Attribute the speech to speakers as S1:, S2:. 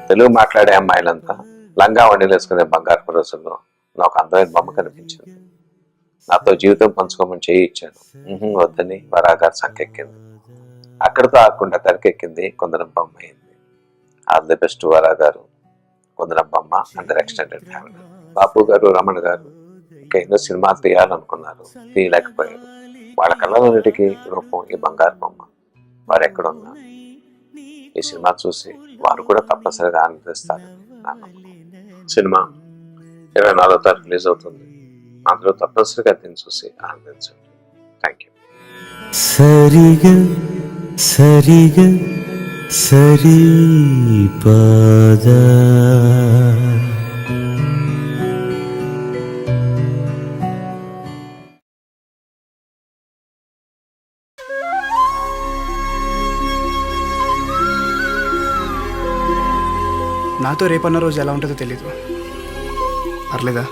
S1: తెలుగు మాట్లాడే అమ్మాయిలంతా లంగా వండిలేసుకునే బంగారపు రోజుల్లో నాకు అందమైన బొమ్మ కనిపించింది. నాతో జీవితం పంచుకోమని చేయి ఇచ్చాను. వద్దని వరాగారు సంకెక్కింది. అక్కడితో ఆకుండా తెరకెక్కింది కొందరం బొమ్మ అయింది. ఆల్ ది బెస్ట్ వరాగారు, కొందరం బొమ్మ అండ్ ఎక్స్టెండెడ్ ఫ్యామిలీ. బాపు గారు, రమణ గారు ఇంకా ఎన్నో సినిమాలు తీయాలనుకున్నారు, తీయలేకపోయారు. వాళ్ళ కళలన్నిటికీ రూపం ఈ బంగారు బొమ్మ. వారు ఎక్కడున్నా ఈ సినిమా చూసి వారు కూడా తప్పనిసరిగా ఆనందిస్తారు. సినిమా 24వ తారీఖు రిలీజ్ అవుతుంది. అందులో తప్పనిసరిగా దీన్ని చూసి ఆనందించండి. Thank you.
S2: సరిగా సరిగా సరి పద
S3: నాతో రేపన్న రోజు ఎలా ఉంటుందో తెలీదు. పర్లేదా?